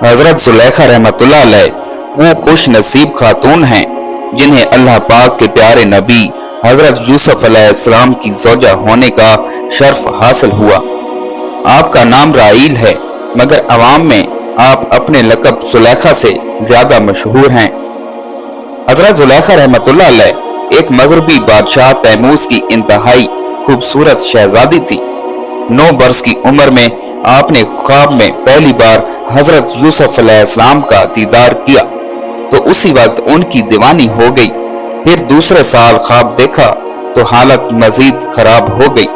हजरत जुलेखा रहमतुल्लाह अलैह वो खुश नसीब खातून हैं जिन्हें अल्लाह पाक के प्यारे नबी हजरत यूसुफ अलैहिस्सलाम की ज़ौजा होने का शर्फ हासिल हुआ। आपका नाम राइल है, मगर अवाम में आप अपने लक़ब जुलेखा से ज्यादा मशहूर हैं। हजरत जुलेखा रहमतुल्लाह अलैह एक मगरबी बादशाह तैमूस की इंतहाई खूबसूरत शहजादी थी। 9 बरस की उम्र में आपने ख्वाब में पहली बार हजरत यूसुफ अलैहिस्सलाम का दीदार किया तो उसी वक्त उनकी दीवानी हो गई। फिर दूसरे साल ख्वाब देखा तो हालत मजीद खराब हो गई।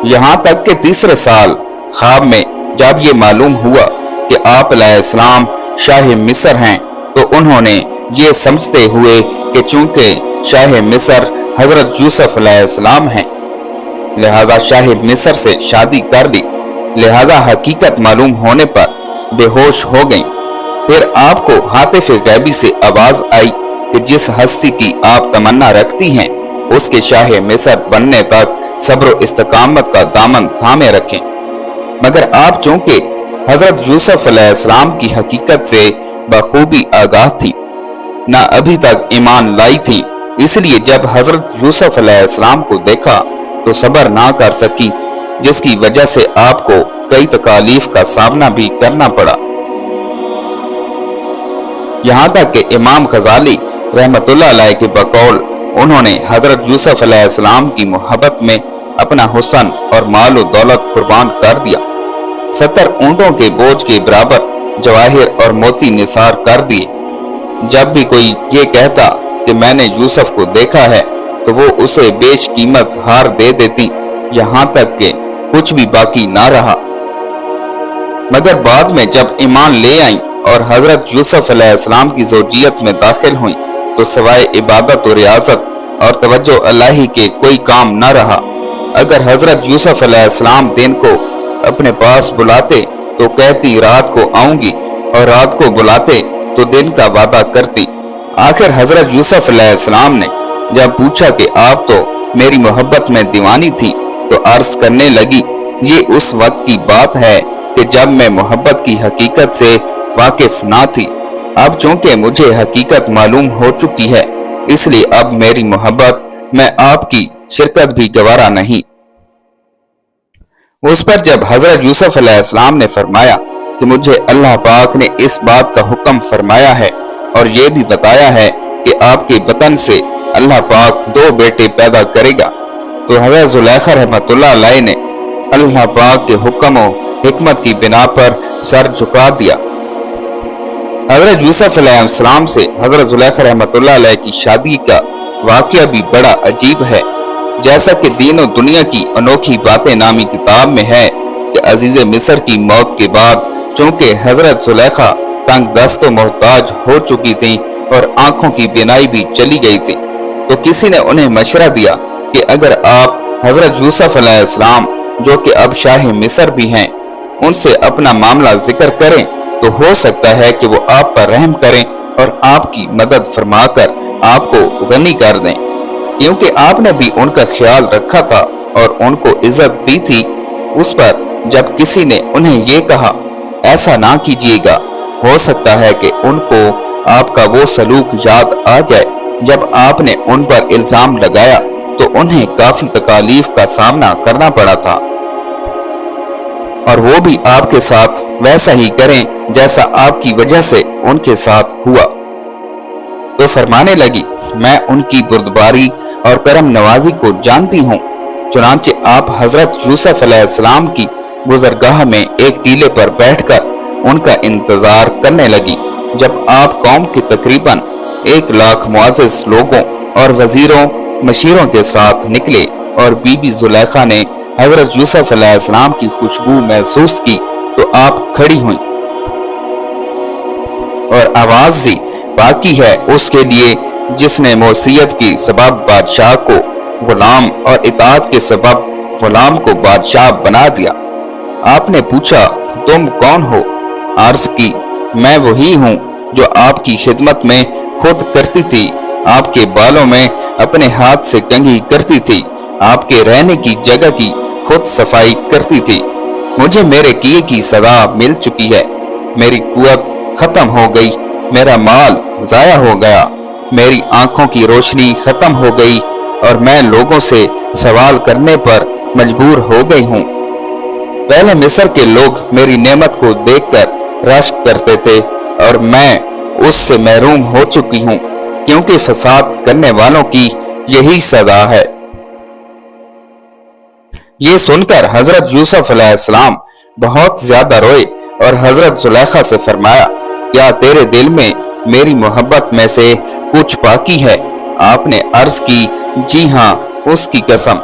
यहाँ तक कि तीसरे साल ख्वाब में जब ये मालूम हुआ कि आप अलैहिस्सलाम शाह मिस्र हैं तो उन्होंने ये समझते हुए कि चूंकि शाह मिस्र हजरत यूसुफ अलैहिस्सलाम हैं लिहाजा शाह मिस्र से शादी कर ली। लिहाजा हकीकत मालूम होने पर बेहोश हो गईं। फिर आपको हातिफ गैबी से आवाज आई कि जिस हस्ती की आप तमन्ना रखती हैं उसके शाह मिस्र बनने तक सब्र इस्तकामत का दामन थामे रखें। मगर आप चूंकि हजरत यूसुफ अलैहिस्सलाम की हकीकत से बखूबी आगाह थी, न अभी तक ईमान लाई थी, इसलिए जब हजरत यूसुफ अलैहिस्सलाम को देखा तो सब्र ना कर सकी, जिसकी वजह से आपको कई तकालीफ का सामना भी करना पड़ा। यहाँ तक कि इमाम गजाली रहमतुल्लाह अलैह के बकौल उन्होंने हजरत यूसुफ अलैहिस्सलाम की मोहब्बत में अपना हुस्न और माल और दौलत कुर्बान कर दिया। 70 ऊंटों के बोझ के बराबर जवाहिर और मोती निसार कर दिए। जब भी कोई ये कहता कि मैंने यूसुफ को देखा है तो वो उसे बेश कीमत हार दे देती, यहाँ तक कि कुछ भी बाकी ना रहा। मगर बाद में जब ईमान ले आई और हजरत यूसुफ अलैहिस्सलाम की ज़ौजियत में दाखिल हुई तो सिवाय इबादत और रियाजत और तवज्जो अल्लाही के कोई काम न रहा। अगर हजरत यूसुफ अलैहिस्सलाम दिन को अपने पास बुलाते तो कहती रात को आऊंगी, और रात को बुलाते तो दिन का वादा करती। आखिर हजरत यूसुफ अलैहिस्सलाम ने जब पूछा कि आप तो मेरी मोहब्बत में दीवानी थी तो अर्ज करने लगी, ये उस वक्त की बात है कि जब मैं मोहब्बत की हकीकत से वाकिफ ना थी। अब चूंकि मुझे हकीकत मालूम हो चुकी है इसलिए अब मेरी मोहब्बत में आपकी शिरकत भी गवारा नहीं। उस पर जब हजरत यूसुफ अलैहिस्सलाम ने फरमाया कि मुझे अल्लाह पाक ने इस बात का हुक्म फरमाया है और ये भी बताया है कि आपके बतन से अल्लाह पाक 2 बेटे पैदा करेगा, तो हजरत जुलेखा रहमतुल्लाह अलैह ने अल्लाह पाक के हुक्म और हिकमत की बिना पर सर झुका दिया। हजरत यूसुफ अलैहिस्सलाम से हजरत जुलेखा रहमतुल्लाह अलैह की शादी का वाकया भी बड़ा अजीब है। जैसा कि दीन और दुनिया की अनोखी बातें नामी किताब में है कि अजीज मिस्र की मौत के बाद चूंकि हजरत जुलेखा तंग दस्त मोहताज हो चुकी थी और आंखों की बिनाई भी चली गई थी, तो किसी ने उन्हें मशवरा दिया कि अगर आप हजरत यूसुफ अलैहिस्सलाम जो कि अब शाह मिस्र भी हैं उनसे अपना मामला जिक्र करें तो हो सकता है कि वो आप पर रहम करें और आपकी मदद फरमाकर आपको गनी कर दें, क्योंकि आपने भी उनका ख्याल रखा था और उनको इज्जत दी थी। उस पर जब किसी ने उन्हें ये कहा ऐसा ना कीजिएगा, हो सकता है कि उनको आपका वो सलूक याद आ जाए जब आपने उन पर इल्जाम लगाया तो उन्हें काफी तकालीफ का सामना करना पड़ा था, और वो भी आपके साथ वैसा ही करें जैसा आपकी वजह से उनके साथ हुआ। तो फरमाने लगी, मैं उनकी बुर्दबारी और करम नवाजी को जानती हूँ। चुनांचे आप हजरत यूसुफ अलैहिस्सलाम की गुजरगाह में एक टीले पर बैठकर उनका इंतजार करने लगी। जब आप कौम के तकरीबन 1 लाख मुआज़िज़ लोगों और वजीरों मशीरों के साथ निकले और बीबी जुलेखा ने हजरत यूसुफ अलैहिस्सलाम की खुशबू महसूस की तो आप खड़ी हुई और आवाज दी, बाकी है उसके लिए जिसने मौसियत की सबब बादशाह को गुलाम और इताअत के सबब गुलाम को बादशाह बना दिया। आपने पूछा, तुम कौन हो? अर्ज की, मैं वही हूँ जो आपकी खिदमत में खुद करती थी, आपके बालों में अपने हाथ से कंघी करती थी, आपके रहने की जगह की खुद सफाई करती थी। मुझे मेरे किए की सजा मिल चुकी है। मेरी कुव्वत खत्म हो गई, मेरा माल जाया हो गया, मेरी आंखों की रोशनी खत्म हो गई और मैं लोगों से सवाल करने पर मजबूर हो गई हूँ। पहले मिस्र के लोग मेरी नेमत को देखकर रश्क करते थे और मैं उससे महरूम हो चुकी हूँ, क्योंकि फसाद करने वालों की यही सजा है। ये सुनकर हजरत यूसुफ अलैहिस्सलाम बहुत ज्यादा रोए और हजरत जुलेखा से फरमाया, क्या तेरे दिल में मेरी मोहब्बत में से कुछ बाकी है? आपने अर्ज की, जी हाँ, उसकी कसम।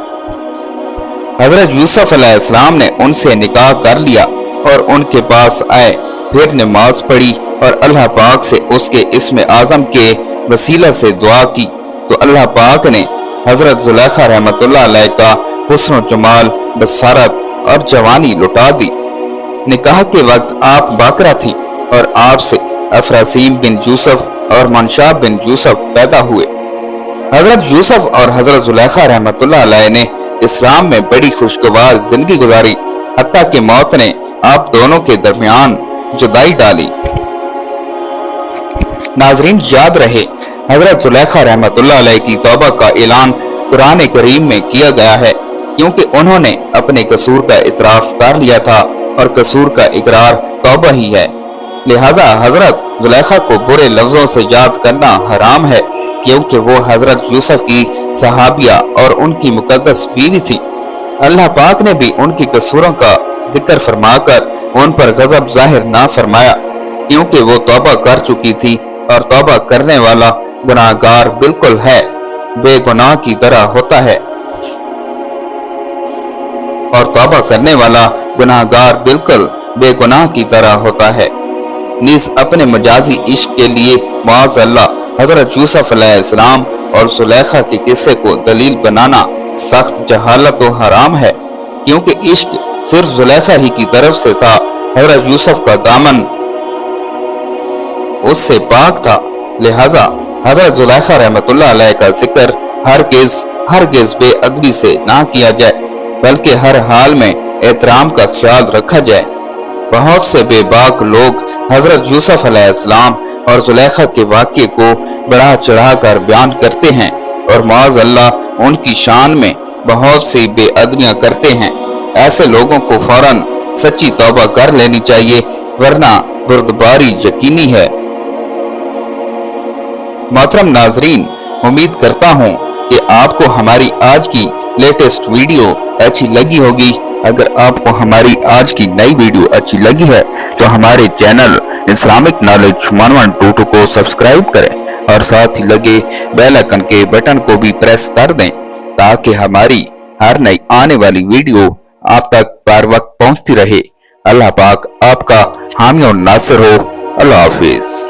हजरत यूसुफ अलैहिस्सलाम ने उनसे निकाह कर लिया और उनके पास आए, फिर नमाज पढ़ी और अल्लाह पाक से उसके इस्म आजम के वसीला से दुआ की, तो अल्लाह पाक ने हजरत जुलेखा रहमतुल्लाह अलैह का हुस्न जमाल, बसारत और जवानी लुटा दी। निकाह के वक्त आप बाकरा थी और आपसे अफरासीम बिन यूसुफ और मनशाब बिन यूसुफ पैदा हुए। हजरत यूसुफ और हजरत जुलेखा रहमतुल्लाह अलैह ने इस्लाम में बड़ी खुशगवार जिंदगी गुजारी, हत्ता कि मौत ने आप दोनों के दरमियान जुदाई डाली। नाजरीन, याद रहे, हजरत जुलेखा रहमतुल्लाह अलैह की तौबा का ऐलान कुरान करीम में किया गया है, क्योंकि उन्होंने अपने कसूर का इतराफ कर लिया था और कसूर का इकरार तौबा ही है। लिहाजा हजरत जुलेखा को बुरे लफ्जों से याद करना हराम है, क्योंकि वो हजरत यूसुफ की सहाबिया और उनकी मुकद्दस बीवी थी। अल्लाह पाक ने भी उनके कसूरों का जिक्र फरमाकर उन पर गजब जाहिर ना फरमाया, क्योंकि वो तौबा कर चुकी थी और तौबा करने वाला गुनाहगार बिल्कुल है बेगुनाह की तरह होता है, और तौबा करने वाला गुनाहगार बिल्कुल बेगुनाह की तरह होता है। नीस अपने मजाजी इश्क के लिए माज़ अल्लाह हजरत यूसुफ अलैहिस्सलाम और जुलेखा के किस्से को दलील बनाना सख्त जहालत और हराम है, क्योंकि इश्क सिर्फ जुलेखा ही की तरफ से था। हजरत यूसुफ का दामन उससे पाक था, लिहाजा हजरत जुलेखा रहमतुल्लाह अलैह का जिक्र हरगिज बेअदबी से ना किया जाए, बल्कि हर हाल में एहतराम का ख्याल रखा जाए। बहुत से बेबाक लोग हजरत यूसुफ अलैहिस्सलाम और जुलेखा के वाक़े को बढ़ा चढ़ा कर बयान करते हैं और माज़ अल्लाह उनकी शान में बहुत सी बेअदबियां करते हैं। ऐसे लोगों को फौरन सच्ची तौबा कर लेनी चाहिए, वरना बुर्दबारी यकीनी है। मोहतरम नाजरीन, उम्मीद करता हूँ कि आपको हमारी आज की लेटेस्ट वीडियो अच्छी लगी होगी। अगर आपको हमारी आज की नई वीडियो अच्छी लगी है तो हमारे चैनल इस्लामिक नॉलेज 112 को सब्सक्राइब करें और साथ ही लगे बेल आइकन के बटन को भी प्रेस कर दें, ताकि हमारी हर नई आने वाली वीडियो आप तक बर वक्त पहुंचती रहे। अल्लाह पाक आपका हामी और नासिर हो। अल्लाह हाफिज।